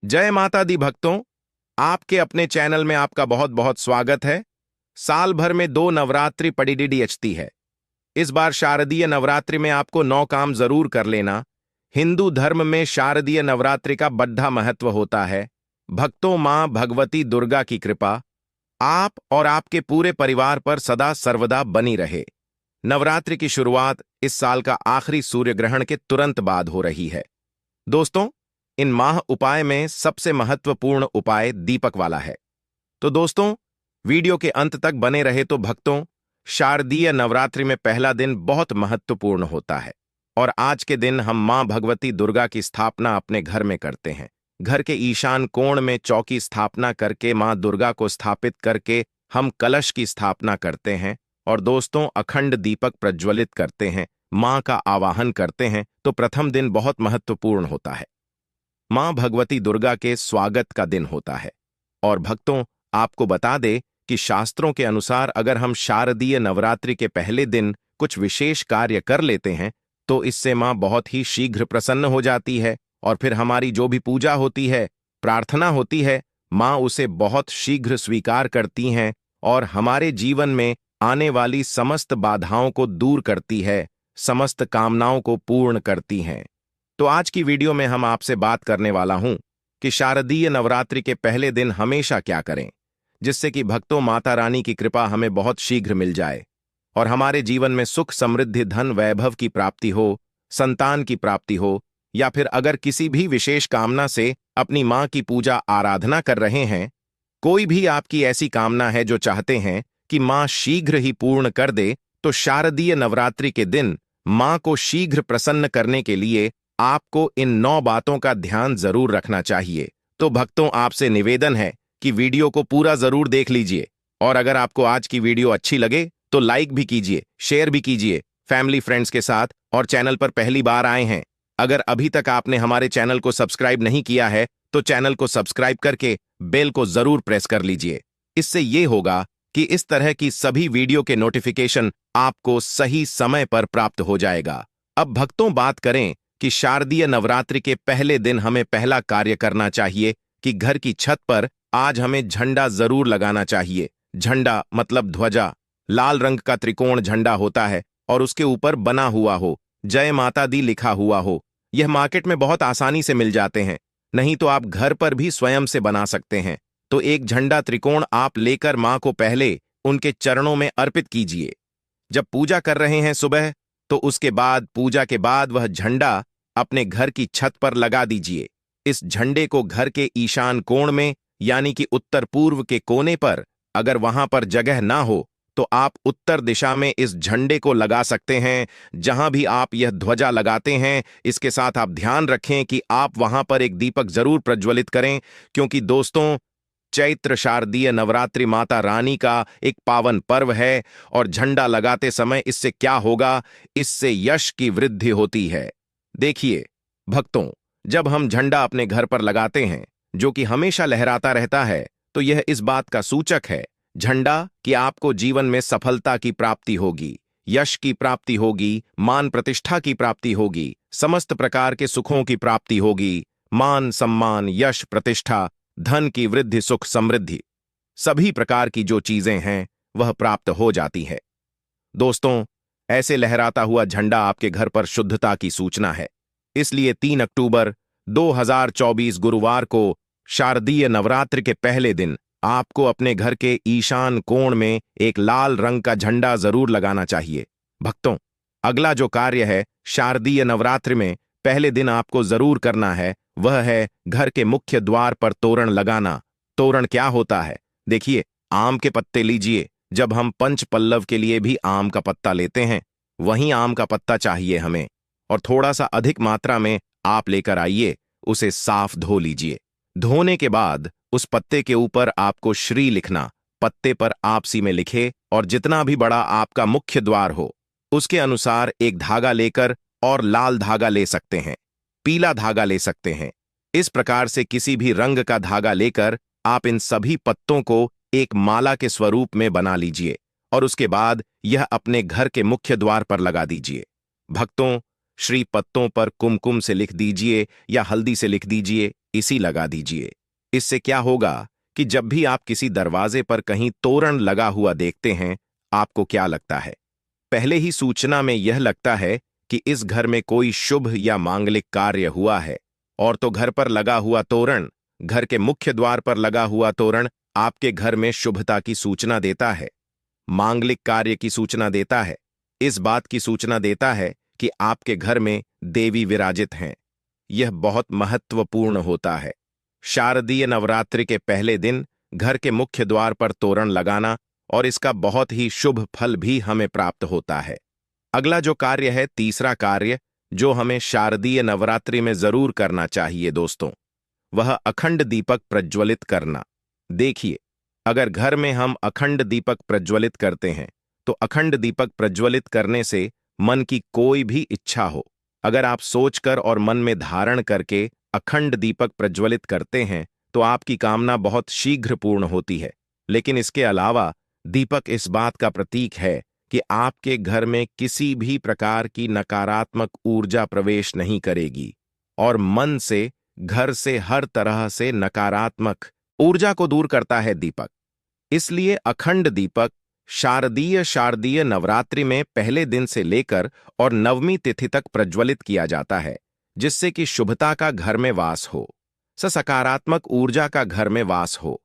जय माता दी भक्तों। आपके अपने चैनल में आपका बहुत बहुत स्वागत है। साल भर में 2 नवरात्रि पड़ीडीडीएचती है। इस बार शारदीय नवरात्रि में आपको 9 काम जरूर कर लेना। हिंदू धर्म में शारदीय नवरात्रि का बड़ा महत्व होता है। भक्तों, मां भगवती दुर्गा की कृपा आप और आपके पूरे परिवार पर सदा सर्वदा बनी रहे। नवरात्रि की शुरुआत इस साल का आखिरी सूर्य ग्रहण के तुरंत बाद हो रही है। दोस्तों, इन माह उपाय में सबसे महत्वपूर्ण उपाय दीपक वाला है। तो दोस्तों, वीडियो के अंत तक बने रहे तो भक्तों, शारदीय नवरात्रि में पहला दिन बहुत महत्वपूर्ण होता है और आज के दिन हम मां भगवती दुर्गा की स्थापना अपने घर में करते हैं। घर के ईशान कोण में चौकी स्थापना करके मां दुर्गा को स्थापित करके हम कलश की स्थापना करते हैं और दोस्तों, अखंड दीपक प्रज्वलित करते हैं, मां का आवाहन करते हैं। तो प्रथम दिन बहुत महत्वपूर्ण होता है। मां भगवती दुर्गा के स्वागत का दिन होता है। और भक्तों, आपको बता दे कि शास्त्रों के अनुसार अगर हम शारदीय नवरात्रि के पहले दिन कुछ विशेष कार्य कर लेते हैं तो इससे मां बहुत ही शीघ्र प्रसन्न हो जाती है और फिर हमारी जो भी पूजा होती है, प्रार्थना होती है, मां उसे बहुत शीघ्र स्वीकार करती हैं और हमारे जीवन में आने वाली समस्त बाधाओं को दूर करती है, समस्त कामनाओं को पूर्ण करती हैं। तो आज की वीडियो में हम आपसे बात करने वाला हूं कि शारदीय नवरात्रि के पहले दिन हमेशा क्या करें, जिससे कि भक्तों, माता रानी की कृपा हमें बहुत शीघ्र मिल जाए और हमारे जीवन में सुख, समृद्धि, धन, वैभव की प्राप्ति हो, संतान की प्राप्ति हो, या फिर अगर किसी भी विशेष कामना से अपनी मां की पूजा आराधना कर रहे हैं, कोई भी आपकी ऐसी कामना है जो चाहते हैं कि मां शीघ्र ही पूर्ण कर दे, तो शारदीय नवरात्रि के दिन मां को शीघ्र प्रसन्न करने के लिए आपको इन 9 बातों का ध्यान जरूर रखना चाहिए। तो भक्तों, आपसे निवेदन है कि वीडियो को पूरा जरूर देख लीजिए और अगर आपको आज की वीडियो अच्छी लगे तो लाइक भी कीजिए, शेयर भी कीजिए फैमिली फ्रेंड्स के साथ। और चैनल पर पहली बार आए हैं, अगर अभी तक आपने हमारे चैनल को सब्सक्राइब नहीं किया है तो चैनल को सब्सक्राइब करके बेल को जरूर प्रेस कर लीजिए। इससे यह होगा कि इस तरह की सभी वीडियो के नोटिफिकेशन आपको सही समय पर प्राप्त हो जाएगा। अब भक्तों, बात करें कि शारदीय नवरात्रि के पहले दिन हमें पहला कार्य करना चाहिए कि घर की छत पर आज हमें झंडा जरूर लगाना चाहिए। झंडा मतलब ध्वजा, लाल रंग का त्रिकोण झंडा होता है और उसके ऊपर बना हुआ हो, जय माता दी लिखा हुआ हो। यह मार्केट में बहुत आसानी से मिल जाते हैं, नहीं तो आप घर पर भी स्वयं से बना सकते हैं। तो एक झंडा त्रिकोण आप लेकर मां को पहले उनके चरणों में अर्पित कीजिए। जब पूजा कर रहे हैं सुबह, तो उसके बाद पूजा के बाद वह झंडा अपने घर की छत पर लगा दीजिए। इस झंडे को घर के ईशान कोण में यानी कि उत्तर पूर्व के कोने पर, अगर वहां पर जगह ना हो तो आप उत्तर दिशा में इस झंडे को लगा सकते हैं। जहां भी आप यह ध्वजा लगाते हैं, इसके साथ आप ध्यान रखें कि आप वहां पर एक दीपक जरूर प्रज्वलित करें, क्योंकि दोस्तों, चैत्र शारदीय नवरात्रि माता रानी का एक पावन पर्व है और झंडा लगाते समय इससे क्या होगा, इससे यश की वृद्धि होती है। देखिए भक्तों, जब हम झंडा अपने घर पर लगाते हैं जो कि हमेशा लहराता रहता है, तो यह इस बात का सूचक है, झंडा, कि आपको जीवन में सफलता की प्राप्ति होगी, यश की प्राप्ति होगी, मान प्रतिष्ठा की प्राप्ति होगी, समस्त प्रकार के सुखों की प्राप्ति होगी। मान, सम्मान, यश, प्रतिष्ठा, धन की वृद्धि, सुख, समृद्धि, सभी प्रकार की जो चीजें हैं वह प्राप्त हो जाती है। दोस्तों, ऐसे लहराता हुआ झंडा आपके घर पर शुद्धता की सूचना है। इसलिए 3 अक्टूबर 2024 गुरुवार को शारदीय नवरात्रि के पहले दिन आपको अपने घर के ईशान कोण में एक लाल रंग का झंडा जरूर लगाना चाहिए। भक्तों, अगला जो कार्य है शारदीय नवरात्रि में पहले दिन आपको जरूर करना है, वह है घर के मुख्य द्वार पर तोरण लगाना। तोरण क्या होता है? देखिए, आम के पत्ते लीजिए। जब हम पंच पल्लव के लिए भी आम का पत्ता लेते हैं, वहीं आम का पत्ता चाहिए हमें, और थोड़ा सा अधिक मात्रा में आप लेकर आइए। उसे साफ धो लीजिए। धोने के बाद उस पत्ते के ऊपर आपको श्री लिखना, पत्ते पर आपसी में लिखे, और जितना भी बड़ा आपका मुख्य द्वार हो उसके अनुसार एक धागा लेकर, और लाल धागा ले सकते हैं, पीला धागा ले सकते हैं, इस प्रकार से किसी भी रंग का धागा लेकर आप इन सभी पत्तों को एक माला के स्वरूप में बना लीजिए और उसके बाद यह अपने घर के मुख्य द्वार पर लगा दीजिए। भक्तों, श्री पत्तों पर कुमकुम से लिख दीजिए या हल्दी से लिख दीजिए, इसी लगा दीजिए। इससे क्या होगा कि जब भी आप किसी दरवाजे पर कहीं तोरण लगा हुआ देखते हैं, आपको क्या लगता है? पहले ही सूचना में यह लगता है कि इस घर में कोई शुभ या मांगलिक कार्य हुआ है। और तो घर पर लगा हुआ तोरण, घर के मुख्य द्वार पर लगा हुआ तोरण आपके घर में शुभता की सूचना देता है, मांगलिक कार्य की सूचना देता है, इस बात की सूचना देता है कि आपके घर में देवी विराजित हैं। यह बहुत महत्वपूर्ण होता है। शारदीय नवरात्रि के पहले दिन घर के मुख्य द्वार पर तोरण लगाना और इसका बहुत ही शुभ फल भी हमें प्राप्त होता है। अगला जो कार्य है, तीसरा कार्य जो हमें शारदीय नवरात्रि में जरूर करना चाहिए दोस्तों, वह अखंड दीपक प्रज्वलित करना। देखिए, अगर घर में हम अखंड दीपक प्रज्वलित करते हैं तो अखंड दीपक प्रज्वलित करने से मन की कोई भी इच्छा हो, अगर आप सोचकर और मन में धारण करके अखंड दीपक प्रज्वलित करते हैं तो आपकी कामना बहुत शीघ्र पूर्ण होती है। लेकिन इसके अलावा दीपक इस बात का प्रतीक है कि आपके घर में किसी भी प्रकार की नकारात्मक ऊर्जा प्रवेश नहीं करेगी और मन से, घर से हर तरह से नकारात्मक ऊर्जा को दूर करता है दीपक। इसलिए अखंड दीपक शारदीय नवरात्रि में पहले दिन से लेकर और नवमी तिथि तक प्रज्वलित किया जाता है, जिससे कि शुभता का घर में वास हो, सकारात्मक ऊर्जा का घर में वास हो।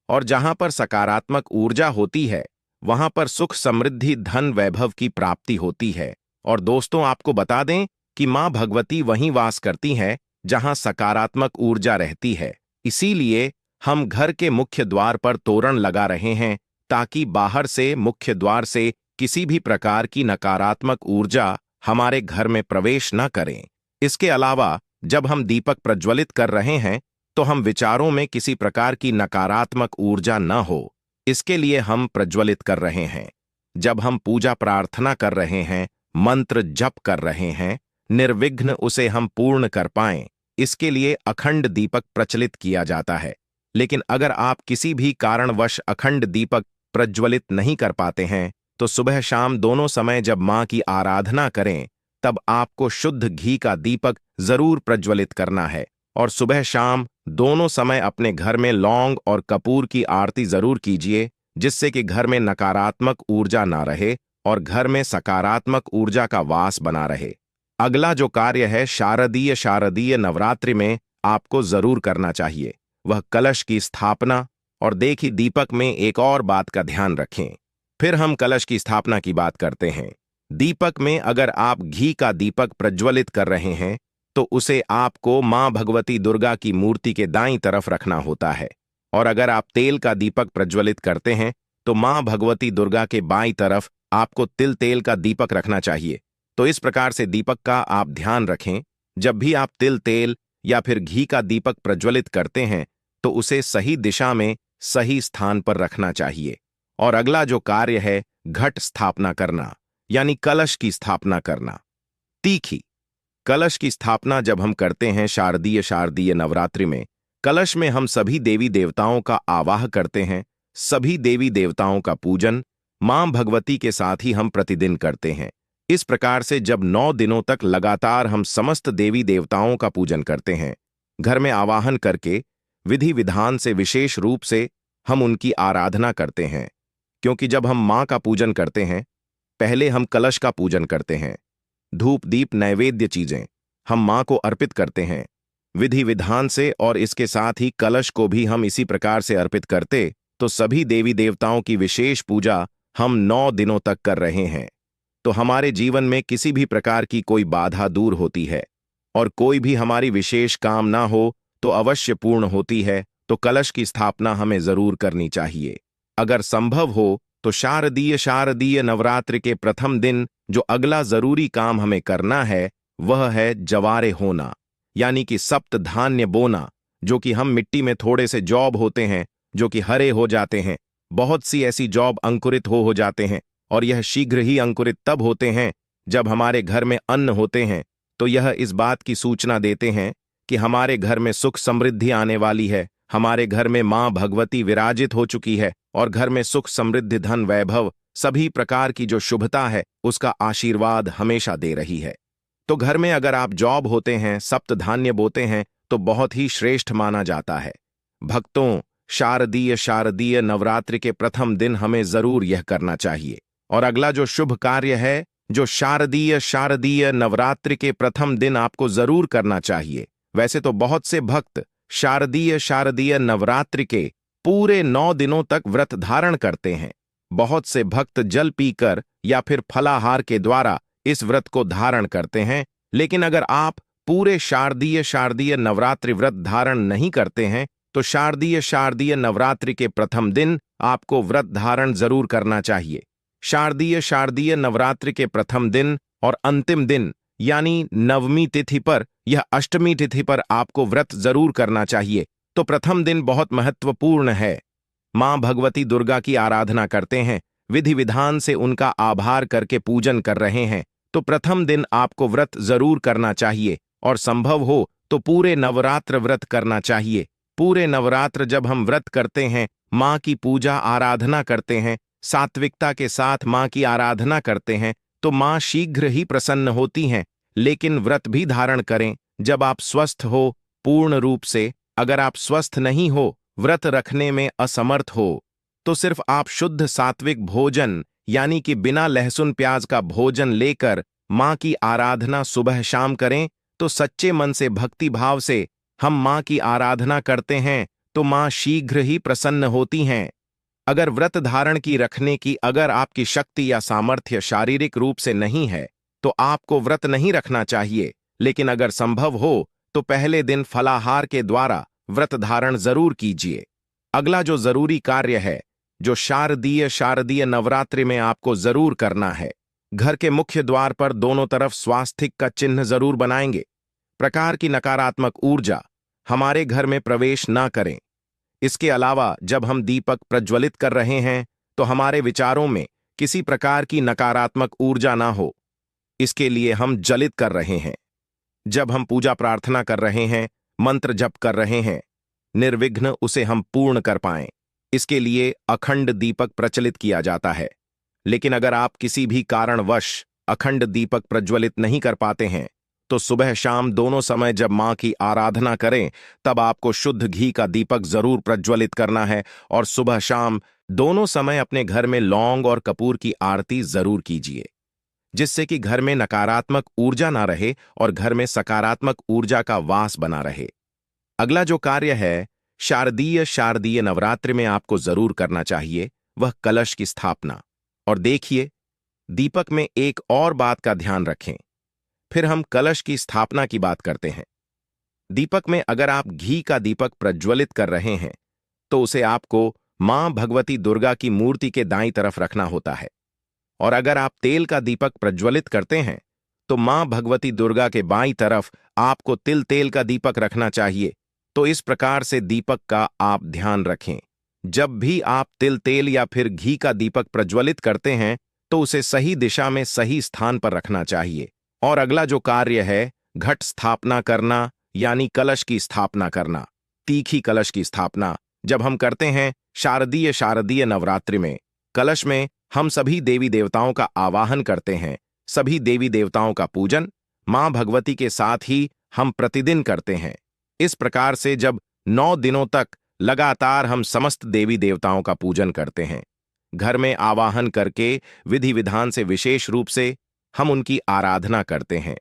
और जहां पर सकारात्मक ऊर्जा होती है वहां पर सुख, समृद्धि, धन, वैभव की प्राप्ति होती है। और दोस्तों, आपको बता दें कि मां भगवती वहीं वास करती हैं जहां सकारात्मक ऊर्जा रहती है। इसीलिए हम घर के मुख्य द्वार पर तोरण लगा रहे हैं ताकि बाहर से, मुख्य द्वार से किसी भी प्रकार की नकारात्मक ऊर्जा हमारे घर में प्रवेश न करें। इसके अलावा जब हम दीपक प्रज्वलित कर रहे हैं तो हम विचारों में किसी प्रकार की नकारात्मक ऊर्जा न हो, इसके लिए हम प्रज्वलित कर रहे हैं। जब हम पूजा प्रार्थना कर रहे हैं, मंत्र जप कर रहे हैं, निर्विघ्न उसे हम पूर्ण कर पाएं, इसके लिए अखंड दीपक प्रचलित किया जाता है। लेकिन अगर आप किसी भी कारणवश अखंड दीपक प्रज्वलित नहीं कर पाते हैं तो सुबह शाम दोनों समय जब मां की आराधना करें तब आपको शुद्ध घी का दीपक जरूर प्रज्वलित करना है। और सुबह शाम दोनों समय अपने घर में लौंग और कपूर की आरती जरूर कीजिए, जिससे कि घर में नकारात्मक ऊर्जा ना रहे और घर में सकारात्मक ऊर्जा का वास बना रहे। अगला जो कार्य है शारदीय नवरात्रि में आपको जरूर करना चाहिए, वह कलश की स्थापना। और देखिए, दीपक में एक और बात का ध्यान रखें। फिर हम कलश की स्थापना की बात करते हैं। दीपक में अगर आप घी का दीपक प्रज्वलित कर रहे हैं तो उसे आपको मां भगवती दुर्गा की मूर्ति के दाईं तरफ रखना होता है। और अगर आप तेल का दीपक प्रज्वलित करते हैं तो मां भगवती दुर्गा के बाईं तरफ आपको तिल तेल का दीपक रखना चाहिए। तो इस प्रकार से दीपक का आप ध्यान रखें। जब भी आप तिल तेल या फिर घी का दीपक प्रज्वलित करते हैं तो उसे सही दिशा में, सही स्थान पर रखना चाहिए। और अगला जो कार्य है, घट स्थापना करना, यानी कलश की स्थापना करना। तीखी कलश की स्थापना जब हम करते हैं शारदीय नवरात्रि में, कलश में हम सभी देवी देवताओं का आवाह करते हैं। सभी देवी देवताओं का पूजन मां भगवती के साथ ही हम प्रतिदिन करते हैं। इस प्रकार से जब 9 दिनों तक लगातार हम समस्त देवी देवताओं का पूजन करते हैं, घर में आवाहन करके विधि विधान से विशेष रूप से हम उनकी आराधना करते हैं। क्योंकि जब हम मां का पूजन करते हैं, पहले हम कलश का पूजन करते हैं। धूप दीप नैवेद्य चीजें हम मां को अर्पित करते हैं विधि विधान से, और इसके साथ ही कलश को भी हम इसी प्रकार से अर्पित करते तो सभी देवी देवताओं की विशेष पूजा हम 9 दिनों तक कर रहे हैं। तो हमारे जीवन में किसी भी प्रकार की कोई बाधा दूर होती है और कोई भी हमारी विशेष काम ना हो तो अवश्य पूर्ण होती है। तो कलश की स्थापना हमें जरूर करनी चाहिए। अगर संभव हो तो शारदीय नवरात्रि के प्रथम दिन जो अगला जरूरी काम हमें करना है वह है जवारे होना, यानी कि सप्त धान्य बोना, जो कि हम मिट्टी में थोड़े से जॉब होते हैं जो कि हरे हो जाते हैं। बहुत सी ऐसी जॉब अंकुरित हो जाते हैं और यह शीघ्र ही अंकुरित तब होते हैं जब हमारे घर में अन्न होते हैं। तो यह इस बात की सूचना देते हैं कि हमारे घर में सुख समृद्धि आने वाली है, हमारे घर में मां भगवती विराजित हो चुकी है और घर में सुख समृद्धि, धन, वैभव, सभी प्रकार की जो शुभता है उसका आशीर्वाद हमेशा दे रही है। तो घर में अगर आप जॉब होते हैं, सप्त धान्य बोते हैं तो बहुत ही श्रेष्ठ माना जाता है। भक्तों, शारदीय नवरात्रि के प्रथम दिन हमें जरूर यह करना चाहिए। और अगला जो शुभ कार्य है, जो शारदीय नवरात्रि के प्रथम दिन आपको जरूर करना चाहिए। वैसे तो बहुत से भक्त शारदीय नवरात्रि के पूरे 9 दिनों तक व्रत धारण करते हैं। बहुत से भक्त जल पीकर या फिर फलाहार के द्वारा इस व्रत को धारण करते हैं। लेकिन अगर आप पूरे शारदीय नवरात्रि व्रत धारण नहीं करते हैं तो शारदीय नवरात्रि के प्रथम दिन आपको व्रत धारण जरूर करना चाहिए। शारदीय नवरात्रि के प्रथम दिन और अंतिम दिन यानी नवमी तिथि पर यह अष्टमी तिथि पर आपको व्रत जरूर करना चाहिए। तो प्रथम दिन बहुत महत्वपूर्ण है। मां भगवती दुर्गा की आराधना करते हैं, विधि विधान से उनका आभार करके पूजन कर रहे हैं, तो प्रथम दिन आपको व्रत जरूर करना चाहिए और संभव हो तो पूरे नवरात्र व्रत करना चाहिए। पूरे नवरात्र जब हम व्रत करते हैं, मां की पूजा आराधना करते हैं, सात्विकता के साथ मां की आराधना करते हैं, तो मां शीघ्र ही प्रसन्न होती हैं। लेकिन व्रत भी धारण करें जब आप स्वस्थ हो पूर्ण रूप से। अगर आप स्वस्थ नहीं हो, व्रत रखने में असमर्थ हो, तो सिर्फ आप शुद्ध सात्विक भोजन यानी कि बिना लहसुन प्याज का भोजन लेकर मां की आराधना सुबह शाम करें। तो सच्चे मन से भक्ति भाव से हम मां की आराधना करते हैं तो मां शीघ्र ही प्रसन्न होती हैं। अगर व्रत धारण की रखने की अगर आपकी शक्ति या सामर्थ्य शारीरिक रूप से नहीं है तो आपको व्रत नहीं रखना चाहिए। लेकिन अगर संभव हो तो पहले दिन फलाहार के द्वारा व्रत धारण जरूर कीजिए। अगला जो जरूरी कार्य है, जो शारदीय नवरात्रि में आपको जरूर करना है, घर के मुख्य द्वार पर दोनों तरफ स्वास्तिक का चिन्ह जरूर बनाएंगे। प्रकार की नकारात्मक ऊर्जा हमारे घर में प्रवेश ना करें। इसके अलावा जब हम दीपक प्रज्वलित कर रहे हैं तो हमारे विचारों में किसी प्रकार की नकारात्मक ऊर्जा ना हो, इसके लिए हम जलित कर रहे हैं। जब हम पूजा प्रार्थना कर रहे हैं, मंत्र जप कर रहे हैं, निर्विघ्न उसे हम पूर्ण कर पाएं, इसके लिए अखंड दीपक प्रचलित किया जाता है। लेकिन अगर आप किसी भी कारणवश अखंड दीपक प्रज्वलित नहीं कर पाते हैं तो सुबह शाम दोनों समय जब मां की आराधना करें तब आपको शुद्ध घी का दीपक जरूर प्रज्वलित करना है। और सुबह शाम दोनों समय अपने घर में लौंग और कपूर की आरती जरूर कीजिए, जिससे कि घर में नकारात्मक ऊर्जा ना रहे और घर में सकारात्मक ऊर्जा का वास बना रहे। अगला जो कार्य है शारदीय नवरात्रि में आपको जरूर करना चाहिए, वह कलश की स्थापना। और देखिए, दीपक में एक और बात का ध्यान रखें, फिर हम कलश की स्थापना की बात करते हैं। दीपक में अगर आप घी का दीपक प्रज्वलित कर रहे हैं तो उसे आपको मां भगवती दुर्गा की मूर्ति के दाईं तरफ रखना होता है। और अगर आप तेल का दीपक प्रज्वलित करते हैं तो मां भगवती दुर्गा के बाईं तरफ आपको तिल तेल का दीपक रखना चाहिए। तो इस प्रकार से दीपक का आप ध्यान रखें। जब भी आप तिल तेल या फिर घी का दीपक प्रज्वलित करते हैं तो उसे सही दिशा में सही स्थान पर रखना चाहिए। और अगला जो कार्य है घट स्थापना करना यानी कलश की स्थापना करना। तीखी कलश की स्थापना जब हम करते हैं शारदीय नवरात्रि में, कलश में हम सभी देवी देवताओं का आवाहन करते हैं। सभी देवी देवताओं का पूजन मां भगवती के साथ ही हम प्रतिदिन करते हैं। इस प्रकार से जब 9 दिनों तक लगातार हम समस्त देवी देवताओं का पूजन करते हैं, घर में आवाहन करके विधि विधान से विशेष रूप से हम उनकी आराधना करते हैं।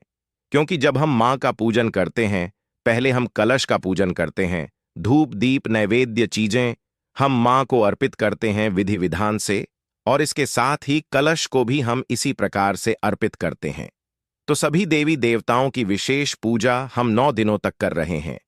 क्योंकि जब हम मां का पूजन करते हैं, पहले हम कलश का पूजन करते हैं। धूप दीप नैवेद्य चीजें हम मां को अर्पित करते हैं विधि विधान से, और इसके साथ ही कलश को भी हम इसी प्रकार से अर्पित करते हैं। तो सभी देवी देवताओं की विशेष पूजा हम 9 दिनों तक कर रहे हैं।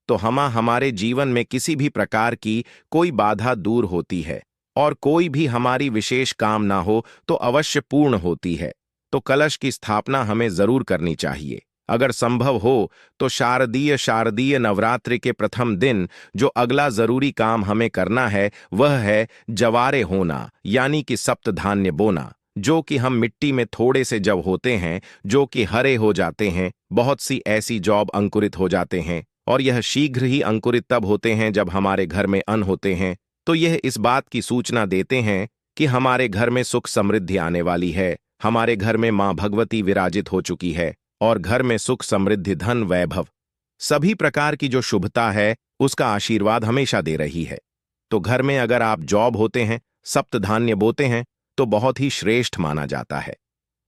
तो हमारे जीवन में किसी भी प्रकार की कोई बाधा दूर होती है और कोई भी हमारी विशेष काम ना हो तो अवश्य पूर्ण होती है। तो कलश की स्थापना हमें जरूर करनी चाहिए। अगर संभव हो तो शारदीय नवरात्रि के प्रथम दिन जो अगला जरूरी काम हमें करना है वह है जवारे होना यानी कि सप्त धान्य बोना, जो कि हम मिट्टी में थोड़े से जब होते हैं जो कि हरे हो जाते हैं। बहुत सी ऐसी जॉब अंकुरित हो जाते हैं और यह शीघ्र ही अंकुरित तब होते हैं जब हमारे घर में अन्न होते हैं। तो यह इस बात की सूचना देते हैं कि हमारे घर में सुख समृद्धि आने वाली है, हमारे घर में मां भगवती विराजित हो चुकी है और घर में सुख समृद्धि धन वैभव सभी प्रकार की जो शुभता है उसका आशीर्वाद हमेशा दे रही है। तो घर में अगर आप जॉब होते हैं, सप्तधान्य बोते हैं, तो बहुत ही श्रेष्ठ माना जाता है।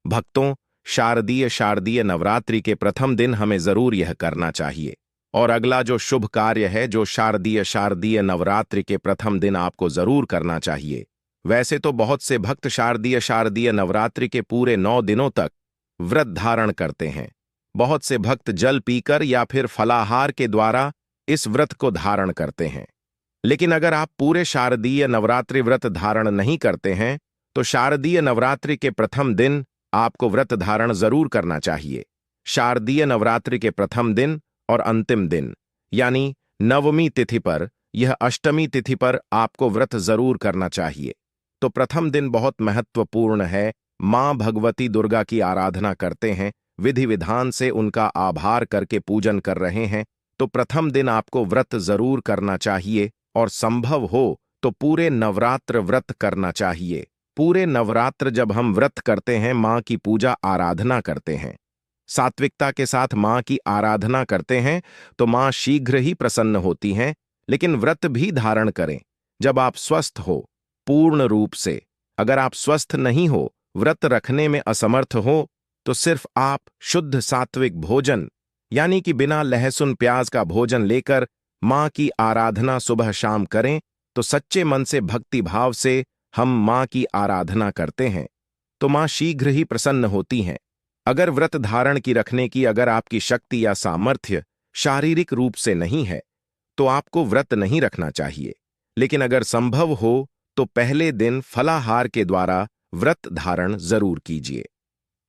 भक्तों, शारदीय नवरात्रि के प्रथम दिन हमें जरूर यह करना चाहिए। और अगला जो शुभ कार्य है जो शारदीय नवरात्रि के प्रथम दिन आपको जरूर करना चाहिए। वैसे तो बहुत से भक्त शारदीय नवरात्रि के पूरे 9 दिनों तक व्रत धारण करते हैं। बहुत से भक्त जल पीकर या फिर फलाहार के द्वारा इस व्रत को धारण करते हैं। लेकिन अगर आप पूरे शारदीय नवरात्रि व्रत धारण नहीं करते हैं तो शारदीय नवरात्रि के प्रथम दिन आपको व्रत धारण जरूर करना चाहिए। शारदीय नवरात्रि के प्रथम दिन और अंतिम दिन यानी नवमी तिथि पर, यह अष्टमी तिथि पर आपको व्रत जरूर करना चाहिए। तो प्रथम दिन बहुत महत्वपूर्ण है। मां भगवती दुर्गा की आराधना करते हैं, विधि विधान से उनका आभार करके पूजन कर रहे हैं, तो प्रथम दिन आपको व्रत जरूर करना चाहिए और संभव हो तो पूरे नवरात्र व्रत करना चाहिए। पूरे नवरात्र जब हम व्रत करते हैं, मां की पूजा आराधना करते हैं, सात्विकता के साथ मां की आराधना करते हैं, तो मां शीघ्र ही प्रसन्न होती हैं। लेकिन व्रत भी धारण करें जब आप स्वस्थ हो, पूर्ण रूप से। अगर आप स्वस्थ नहीं हो, व्रत रखने में असमर्थ हो, तो सिर्फ आप शुद्ध सात्विक भोजन यानी कि बिना लहसुन प्याज का भोजन लेकर मां की आराधना सुबह शाम करें, तो सच्चे मन से भक्ति भाव से हम मां की आराधना करते हैं, तो मां शीघ्र ही प्रसन्न होती हैं। अगर व्रत धारण की रखने की अगर आपकी शक्ति या सामर्थ्य शारीरिक रूप से नहीं है, तो आपको व्रत नहीं रखना चाहिए। लेकिन अगर संभव हो तो पहले दिन फलाहार के द्वारा व्रत धारण जरूर कीजिए।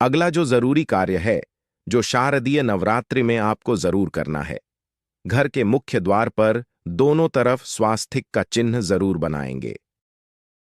अगला जो जरूरी कार्य है जो शारदीय नवरात्रि में आपको जरूर करना है, घर के मुख्य द्वार पर दोनों तरफ स्वास्तिक का चिन्ह जरूर बनाएंगे।